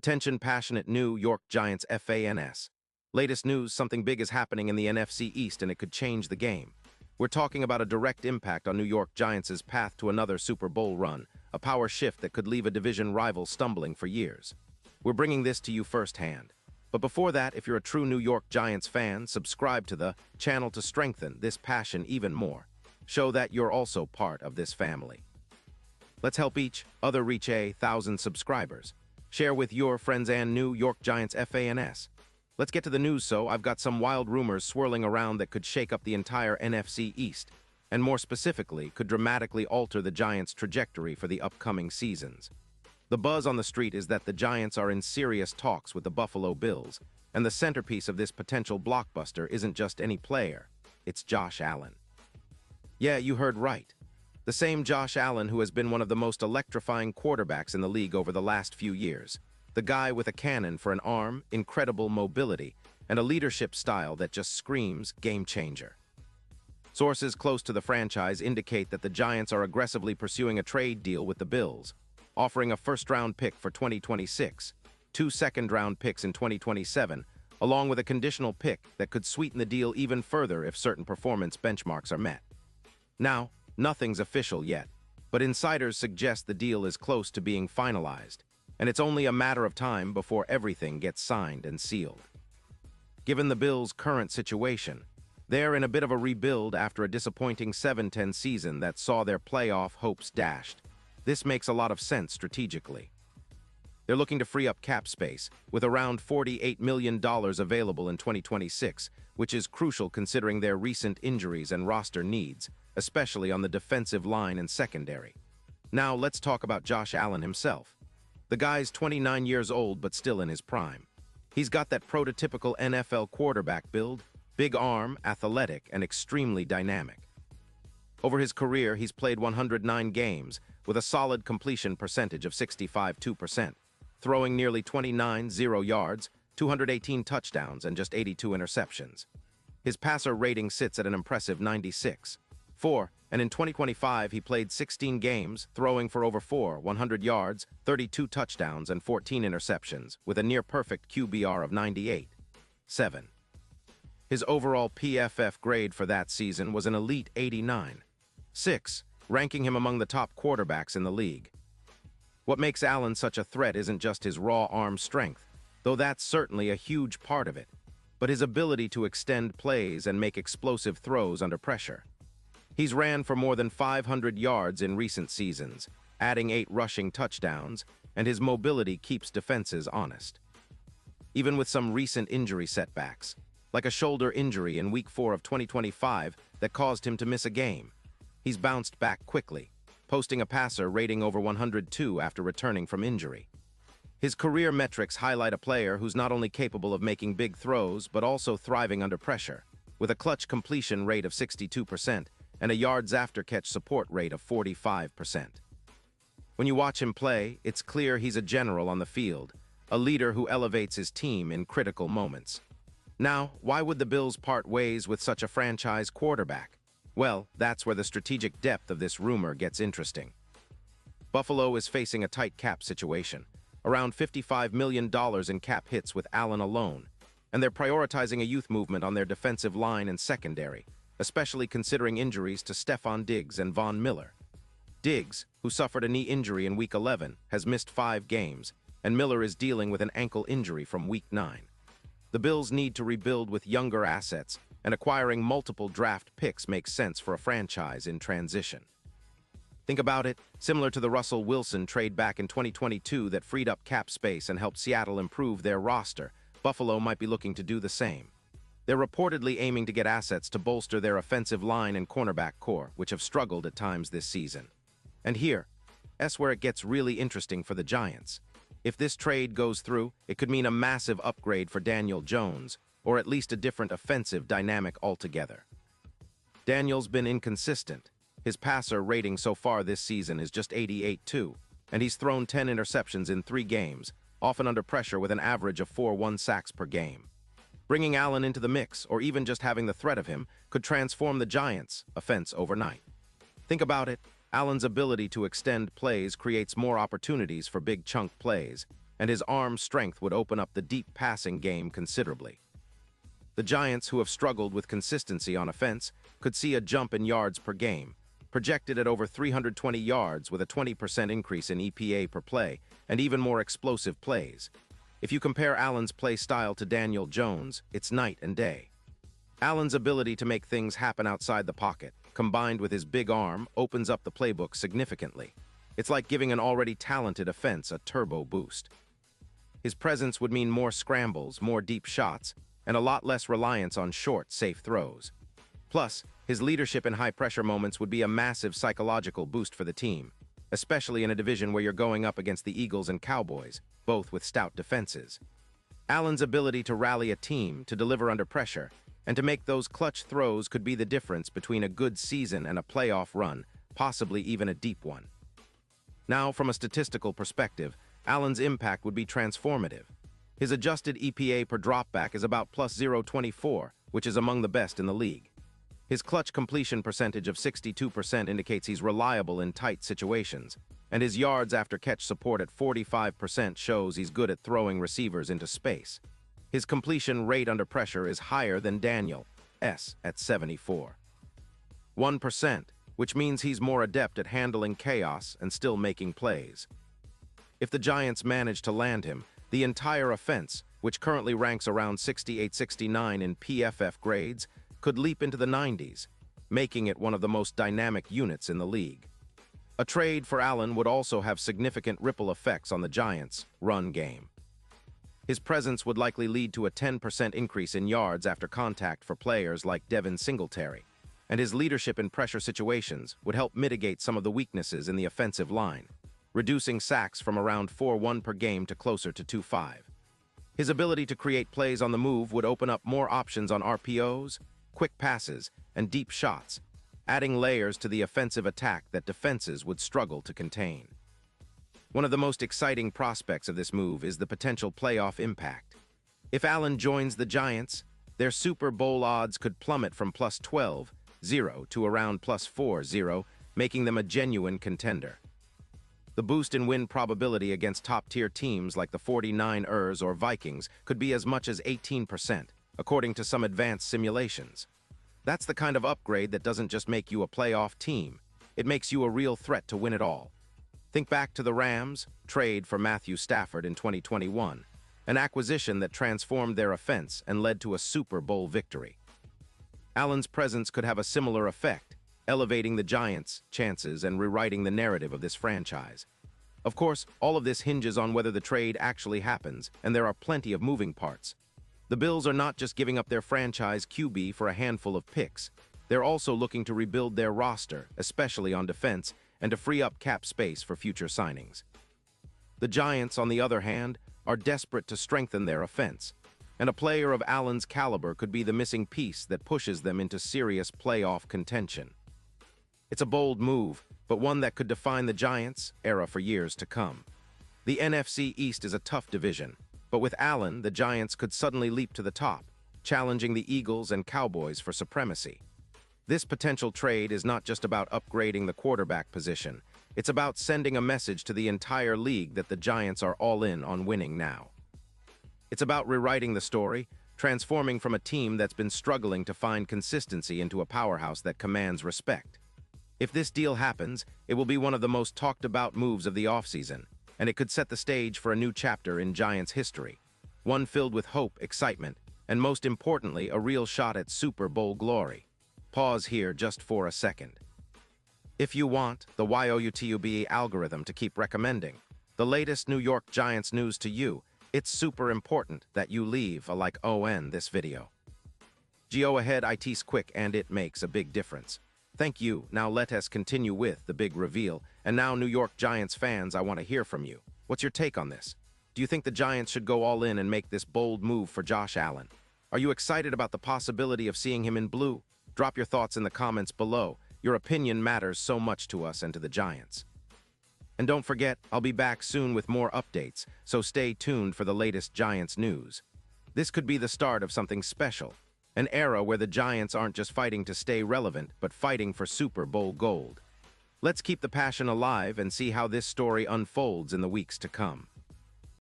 Attention passionate New York Giants fans. Latest news, something big is happening in the NFC East and it could change the game. We're talking about a direct impact on New York Giants' path to another Super Bowl run, a power shift that could leave a division rival stumbling for years. We're bringing this to you firsthand. But before that, if you're a true New York Giants fan, subscribe to the channel to strengthen this passion even more. Show that you're also part of this family. Let's help each other reach 1,000 subscribers. Share with your friends and New York Giants fans. Let's get to the news. So I've got some wild rumors swirling around that could shake up the entire NFC East, and more specifically, could dramatically alter the Giants' trajectory for the upcoming seasons. The buzz on the street is that the Giants are in serious talks with the Buffalo Bills, and the centerpiece of this potential blockbuster isn't just any player, it's Josh Allen. Yeah, you heard right. The same Josh Allen who has been one of the most electrifying quarterbacks in the league over the last few years. The guy with a cannon for an arm, incredible mobility, and a leadership style that just screams game changer. Sources close to the franchise indicate that the Giants are aggressively pursuing a trade deal with the Bills, offering a first-round pick for 2026, 2 second-round picks in 2027, along with a conditional pick that could sweeten the deal even further if certain performance benchmarks are met. Now, nothing's official yet, but insiders suggest the deal is close to being finalized, and it's only a matter of time before everything gets signed and sealed. Given the Bills' current situation, they're in a bit of a rebuild after a disappointing 7-10 season that saw their playoff hopes dashed. This makes a lot of sense strategically. They're looking to free up cap space, with around $48 million available in 2026, which is crucial considering their recent injuries and roster needs, especially on the defensive line and secondary. Now let's talk about Josh Allen himself. The guy's 29 years old but still in his prime. He's got that prototypical NFL quarterback build, big arm, athletic, and extremely dynamic. Over his career, he's played 109 games with a solid completion percentage of 65.2%, throwing nearly 29,000 yards, 218 touchdowns, and just 82 interceptions. His passer rating sits at an impressive 96.4, and in 2025 he played 16 games, throwing for over 100 yards, 32 touchdowns, and 14 interceptions, with a near-perfect QBR of 98.7. His overall PFF grade for that season was an elite 89.6, ranking him among the top quarterbacks in the league. What makes Allen such a threat isn't just his raw arm strength, though that's certainly a huge part of it, but his ability to extend plays and make explosive throws under pressure. He's ran for more than 500 yards in recent seasons, adding 8 rushing touchdowns, and his mobility keeps defenses honest. Even with some recent injury setbacks, like a shoulder injury in Week 4 of 2025 that caused him to miss a game, he's bounced back quickly, posting a passer rating over 102 after returning from injury. His career metrics highlight a player who's not only capable of making big throws but also thriving under pressure, with a clutch completion rate of 62% and a yards after catch support rate of 45%. When you watch him play, it's clear he's a general on the field, a leader who elevates his team in critical moments. Now, why would the Bills part ways with such a franchise quarterback? Well, that's where the strategic depth of this rumor gets interesting. Buffalo is facing a tight cap situation, around $55 million in cap hits with Allen alone, and they're prioritizing a youth movement on their defensive line and secondary, especially considering injuries to Stephon Diggs and Von Miller. Diggs, who suffered a knee injury in Week 11, has missed 5 games, and Miller is dealing with an ankle injury from Week 9. The Bills need to rebuild with younger assets, and acquiring multiple draft picks makes sense for a franchise in transition. Think about it, similar to the Russell Wilson trade back in 2022 that freed up cap space and helped Seattle improve their roster, Buffalo might be looking to do the same. They're reportedly aiming to get assets to bolster their offensive line and cornerback core, which have struggled at times this season. And that's where it gets really interesting for the Giants. If this trade goes through, it could mean a massive upgrade for Daniel Jones, or at least a different offensive dynamic altogether. Daniel's been inconsistent. His passer rating so far this season is just 88.2, and he's thrown 10 interceptions in 3 games, often under pressure with an average of 4 sacks per game. Bringing Allen into the mix, or even just having the threat of him, could transform the Giants' offense overnight. Think about it, Allen's ability to extend plays creates more opportunities for big chunk plays, and his arm strength would open up the deep passing game considerably. The Giants, who have struggled with consistency on offense, could see a jump in yards per game, projected at over 320 yards with a 20% increase in EPA per play and even more explosive plays. If you compare Allen's play style to Daniel Jones, it's night and day. Allen's ability to make things happen outside the pocket, combined with his big arm, opens up the playbook significantly. It's like giving an already talented offense a turbo boost. His presence would mean more scrambles, more deep shots, and a lot less reliance on short, safe throws. Plus, his leadership in high-pressure moments would be a massive psychological boost for the team, especially in a division where you're going up against the Eagles and Cowboys, both with stout defenses. Allen's ability to rally a team, to deliver under pressure, and to make those clutch throws could be the difference between a good season and a playoff run, possibly even a deep one. Now, from a statistical perspective, Allen's impact would be transformative. His adjusted EPA per dropback is about plus 0.24, which is among the best in the league. His clutch completion percentage of 62% indicates he's reliable in tight situations, and his yards after catch support at 45% shows he's good at throwing receivers into space. His completion rate under pressure is higher than Daniel's at 74. 1%, which means he's more adept at handling chaos and still making plays. If the Giants manage to land him, the entire offense, which currently ranks around 68-69 in PFF grades, could leap into the 90s, making it one of the most dynamic units in the league. A trade for Allen would also have significant ripple effects on the Giants' run game. His presence would likely lead to a 10% increase in yards after contact for players like Devin Singletary, and his leadership in pressure situations would help mitigate some of the weaknesses in the offensive line, reducing sacks from around 4-1 per game to closer to 2-5. His ability to create plays on the move would open up more options on RPOs, quick passes, and deep shots, adding layers to the offensive attack that defenses would struggle to contain. One of the most exciting prospects of this move is the potential playoff impact. If Allen joins the Giants, their Super Bowl odds could plummet from plus 12-0 to around plus 4-0, making them a genuine contender. The boost in win probability against top-tier teams like the 49ers or Vikings could be as much as 18%, according to some advanced simulations. That's the kind of upgrade that doesn't just make you a playoff team, it makes you a real threat to win it all. Think back to the Rams' trade for Matthew Stafford in 2021, an acquisition that transformed their offense and led to a Super Bowl victory. Allen's presence could have a similar effect, elevating the Giants' chances and rewriting the narrative of this franchise. Of course, all of this hinges on whether the trade actually happens, and there are plenty of moving parts. The Bills are not just giving up their franchise QB for a handful of picks. They're also looking to rebuild their roster, especially on defense, and to free up cap space for future signings. The Giants, on the other hand, are desperate to strengthen their offense, and a player of Allen's caliber could be the missing piece that pushes them into serious playoff contention. It's a bold move, but one that could define the Giants' era for years to come. The NFC East is a tough division, but with Allen, the Giants could suddenly leap to the top, challenging the Eagles and Cowboys for supremacy. This potential trade is not just about upgrading the quarterback position, it's about sending a message to the entire league that the Giants are all in on winning now. It's about rewriting the story, transforming from a team that's been struggling to find consistency into a powerhouse that commands respect. If this deal happens, it will be one of the most talked-about moves of the offseason, and it could set the stage for a new chapter in Giants history, one filled with hope, excitement, and most importantly, a real shot at Super Bowl glory. Pause here just for a second. If you want the YouTube algorithm to keep recommending the latest New York Giants news to you, it's super important that you leave a like on this video. Go ahead, it's quick and it makes a big difference. Thank you. Now let us continue with the big reveal. And now, New York Giants fans, I want to hear from you. What's your take on this? Do you think the Giants should go all in and make this bold move for Josh Allen? Are you excited about the possibility of seeing him in blue? Drop your thoughts in the comments below. Your opinion matters so much to us and to the Giants. And don't forget, I'll be back soon with more updates, so stay tuned for the latest Giants news. This could be the start of something special. An era where the Giants aren't just fighting to stay relevant, but fighting for Super Bowl gold. Let's keep the passion alive and see how this story unfolds in the weeks to come.